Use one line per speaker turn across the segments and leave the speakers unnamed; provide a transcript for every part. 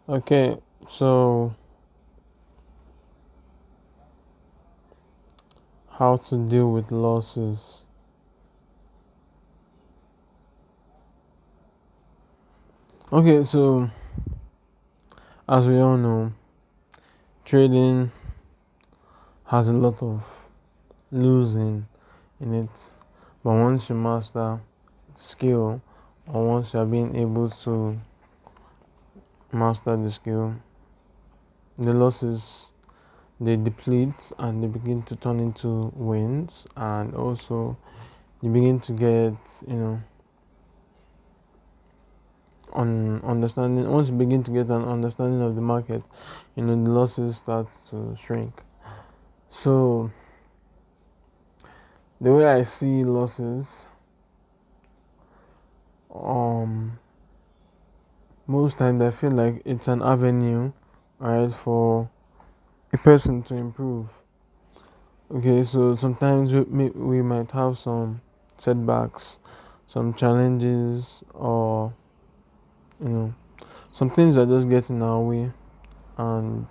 Okay, so how to deal with losses. Okay, so as we all know, trading has a lot of losing in it. But once you master skill, or once you are being able to master the skill, the losses they deplete and they begin to turn into wins, and also you begin to get, you know, on understanding. Once you begin to get an understanding of the market, you know, the losses start to shrink. So the way I see losses, um most times I feel like it's an avenue, right, for a person to improve. Okay, so sometimes we might have some setbacks, some challenges, or you know, some things that just get in our way, and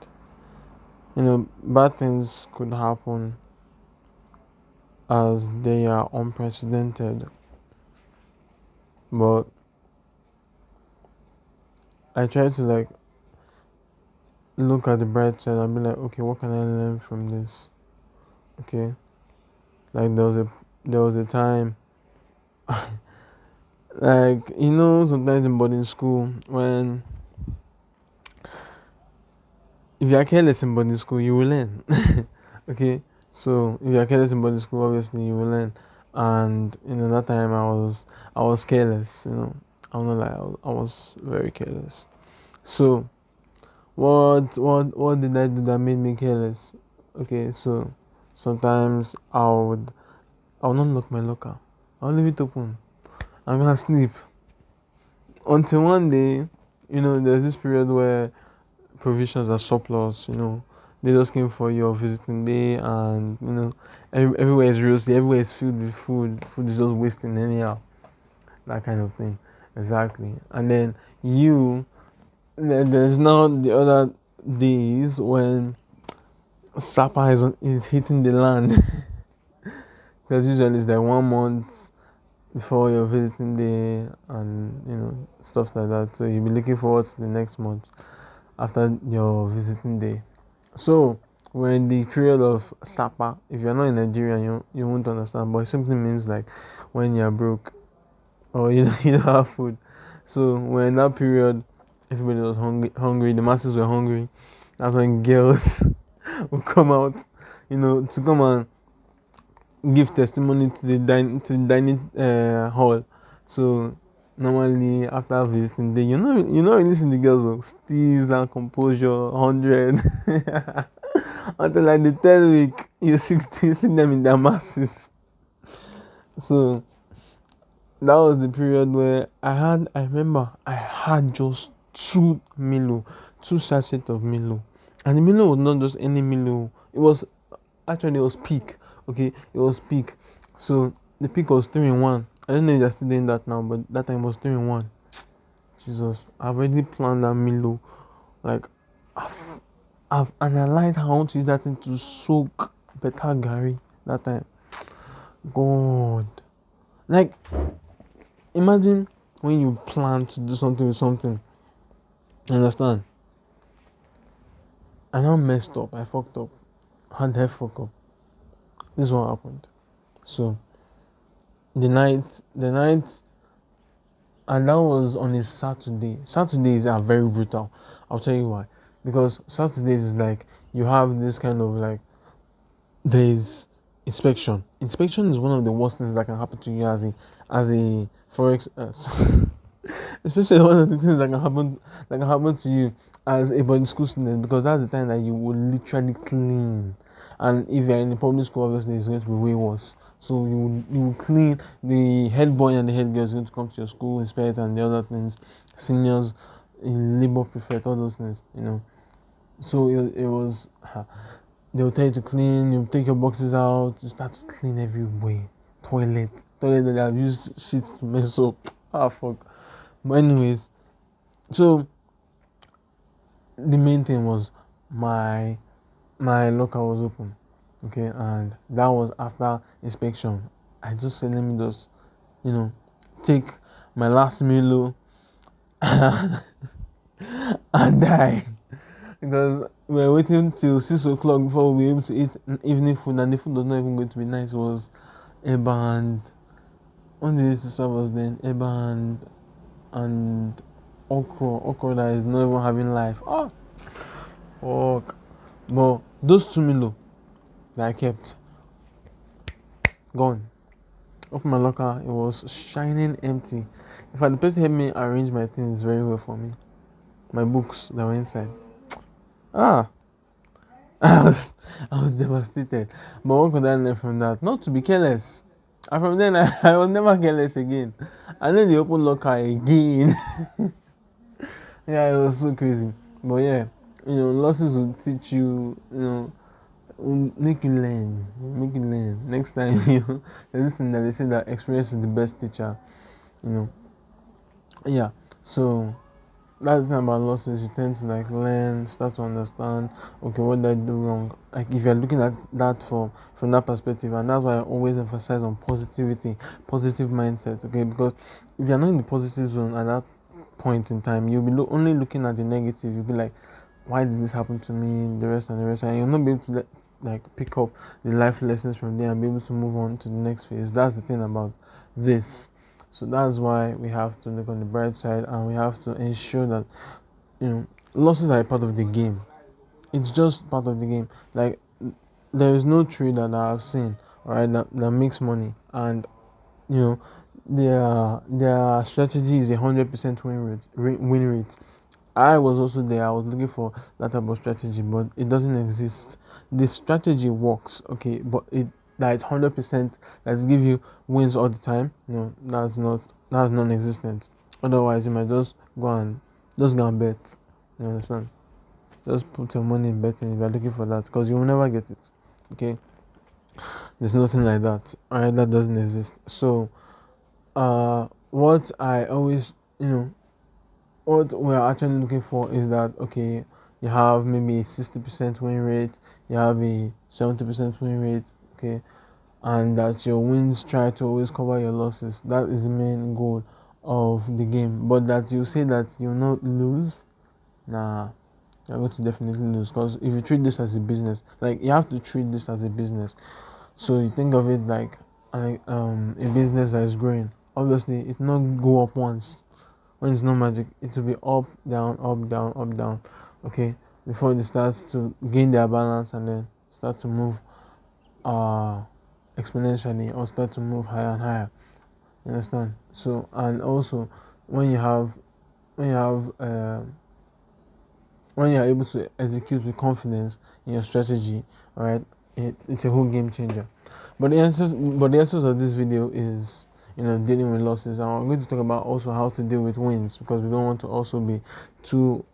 you know, bad things could happen as they are unprecedented. But I try to like look at the bright side and be like, okay, what can I learn from this? Okay, like there was a time, like you know, sometimes in boarding school when if you are careless in boarding school, you will learn. Okay, so if you are careless in boarding school, obviously you will learn. And you know that time I was careless. You know, I'm not like I was very careless. So what did I do that made me careless? Okay, so sometimes I would not lock my locker. I'll leave it open. I'm gonna sleep until one day. You know, there's this period where provisions are surplus. You know, they just came for your visiting day, and you know, everywhere is rosy. Everywhere is filled with food. Food is just wasting anyhow. That kind of thing. Exactly. And then there's now the other days when Sapa is hitting the land. Because usually it's like 1 month before your visiting day and you know stuff like that. So you'll be looking forward to the next month after your visiting day. So when the period of Sapa, if you're not in Nigeria, you won't understand. But it simply means like when you're broke or you don't, you don't have food. So when that period, everybody was hungry. The masses were hungry. That's when girls will come out, you know, to come and give testimony to the dining hall. So normally after visiting day, you're not really seeing the girls of steez and composure 100 until like the third week you see them in their masses. So that was the period where I remember I had just two Milo, two sachets of Milo. And the Milo was not just any Milo. It was peak. Okay, it was peak. So the peak was 3 in 1. I don't know if they're still doing that now, but that time was 3 in 1. Jesus, I've already planned that Milo. Like I've, I've analyzed how I want to use that thing to soak better Gary that time. God. Like imagine when you plan to do something with something. You understand? I now messed up. I fucked up. How did I fuck up? This is what happened. So the night, and that was on a Saturday. Saturdays are very brutal. I'll tell you why. Because Saturdays is like you have this kind of like there's inspection. Inspection is one of the worst things that can happen to you as a forex, especially one of the things that can happen to you as a boarding school student, because that's the time that you will literally clean. And if you're in a public school, obviously it's going to be way worse. So you will clean. The head boy and the head girl is going to come to your school, inspect, and the other things, seniors, labor prefect, all those things, you know. So it was. They'll tell you to clean. You take your boxes out. You start to clean everywhere. Toilet that they have used shit to mess up. Ah fuck. But anyways, so the main thing was my my locker was open, okay, and that was after inspection. I just said, let me just, you know, take my last Milo and die, because we were waiting till 6 o'clock before we were able to eat evening food, and the food was not even going to be nice. It was eba and one day to serve us then eba and okra that is not even having life. Oh, fuck. But those 2 Milo that I kept, gone. Open my locker, it was shining empty. In fact, the person helped me arrange my things very well for me. My books that were inside. Ah, I was I was devastated. But what could I learn from that? Not to be careless. And from then I was never careless again. And then they opened locker again. Yeah, it was so crazy. But yeah, losses will teach you, will make you learn. Make you learn. Next time, there's this thing that they say that experience is the best teacher. You know. Yeah. So that's the thing about losses. You tend to like learn, start to understand. Okay, what did I do wrong? Like if you're looking at that from that perspective, and that's why I always emphasize on positivity, positive mindset. Okay, because if you're not in the positive zone at that point in time, you'll be only looking at the negative. You'll be like, why did this happen to me? The rest and the rest, and you'll not be able to like pick up the life lessons from there and be able to move on to the next phase. That's the thing about this. So that's why we have to look on the bright side, and we have to ensure that losses are a part of the game. It's just part of the game. Like there is no trader that I've seen, alright, that makes money, and you know their strategy is 100% win rate. I was also there. I was looking for that type of strategy, but it doesn't exist. The strategy works, okay, but it's 100% that give you wins all the time. No, that's non-existent. Otherwise, you might just go and bet. You understand? Just put your money in betting if you're looking for that, because you will never get it. Okay, there's nothing like that. Alright, that doesn't exist. So, what I always, what we're actually looking for is that, okay, you have maybe a 60% win rate, you have a 70% win rate, okay, and that your wins try to always cover your losses. That is the main goal of the game. But that you say that you'll not lose, nah, you're going to definitely lose, because if you treat this as a business, like you have to treat this as a business. So you think of it like a business that is growing. Obviously, it not go up once. When it's not magic, it will be up, down, up, down, up, down. Okay, before it starts to gain their balance and then start to move uh exponentially, or start to move higher and higher. You understand? So, and also when you have when you have when you're able to execute with confidence in your strategy, all right, it's a whole game changer. But the essence of this video is, dealing with losses. And I'm going to talk about also how to deal with wins, because we don't want to also be too,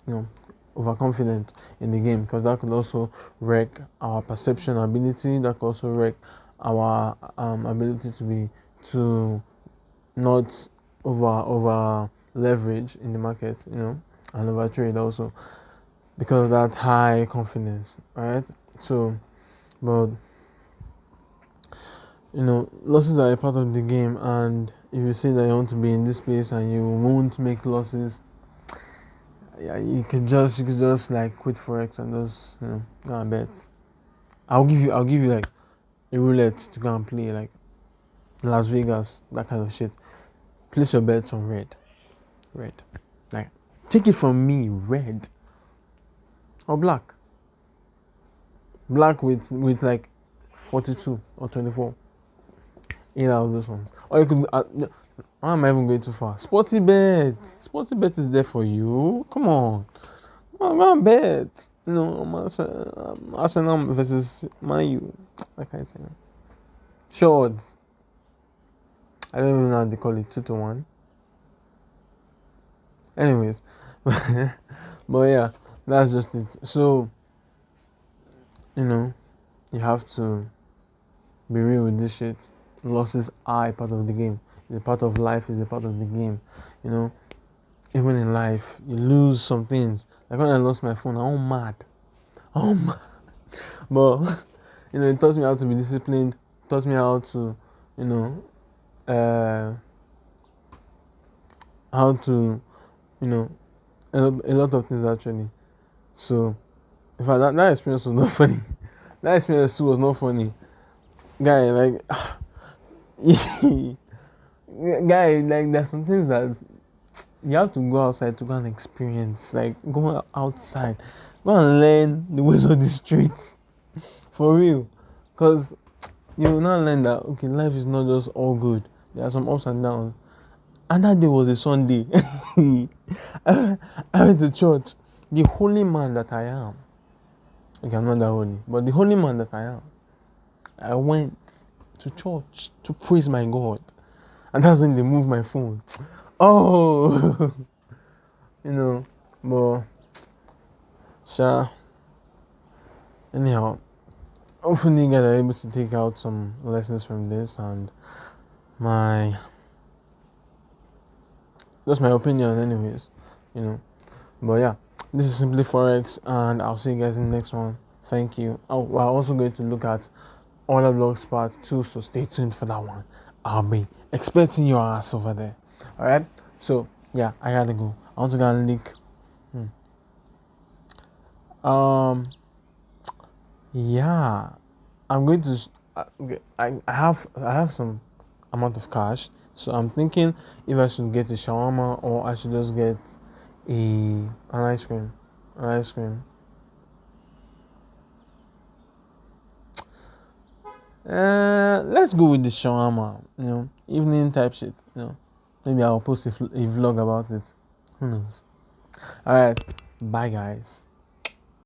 you know, overconfident in the game, because that could also wreck our perception ability. That could also wreck our ability to not over leverage in the market, and over trade also, because of that high confidence. All right. So, but losses are a part of the game, and if you say that you want to be in this place and you won't make losses, yeah, you could just like quit forex and just go and bet. I'll give you like a roulette to go and play, like Las Vegas, that kind of shit. Place your bets on red, like take it from me, red or black with like 42 or 24. Either of those ones. Or you could. Why am I even going too far? Sporty bet. Sporty bet is there for you. Come on. Go and bet. Arsenal versus Man U. That kind of thing. Sure odds. I don't even know how they call it. 2-1. Anyways. But yeah, that's just it. So, you have to be real with this shit. Losses are a part of the game. It's a part of life, is a part of the game. You know, even in life, you lose some things. Like when I lost my phone, I'm mad. I'm mad. But it taught me how to be disciplined. Taught me how to, you know, uh, how to, you know, a lot of things actually. So, in fact, that experience was not funny. That experience too was not funny. Guy, like, guy, like, there's some things that you have to go outside to go and experience. Like, go outside, go and learn the ways of the streets for real. Because you will not learn that, okay, life is not just all good, there are some ups and downs. And that day was a Sunday. I went to church. The holy man that I am, okay, I'm not that holy, but the holy man that I am, I went to church to praise my God. And that's when they moved my phone. Oh, you know, but, sure. Anyhow, hopefully you guys are able to take out some lessons from this and my, that's my opinion, anyways, you know. But yeah, this is Simply Forex, and I'll see you guys in the next one. Thank you. Oh, we're also going to look at Other Vlogs Part 2, so stay tuned for that one. I'll be expecting your ass over there. Alright? So, yeah, I gotta go. I want to go and leak. Yeah, I'm going to. Okay, I have some amount of cash, so I'm thinking if I should get a shawarma or I should just get an ice cream. An ice cream. Let's go with the shawarma. Evening type shit. Maybe I'll post a vlog about it. Who knows? All right, bye guys.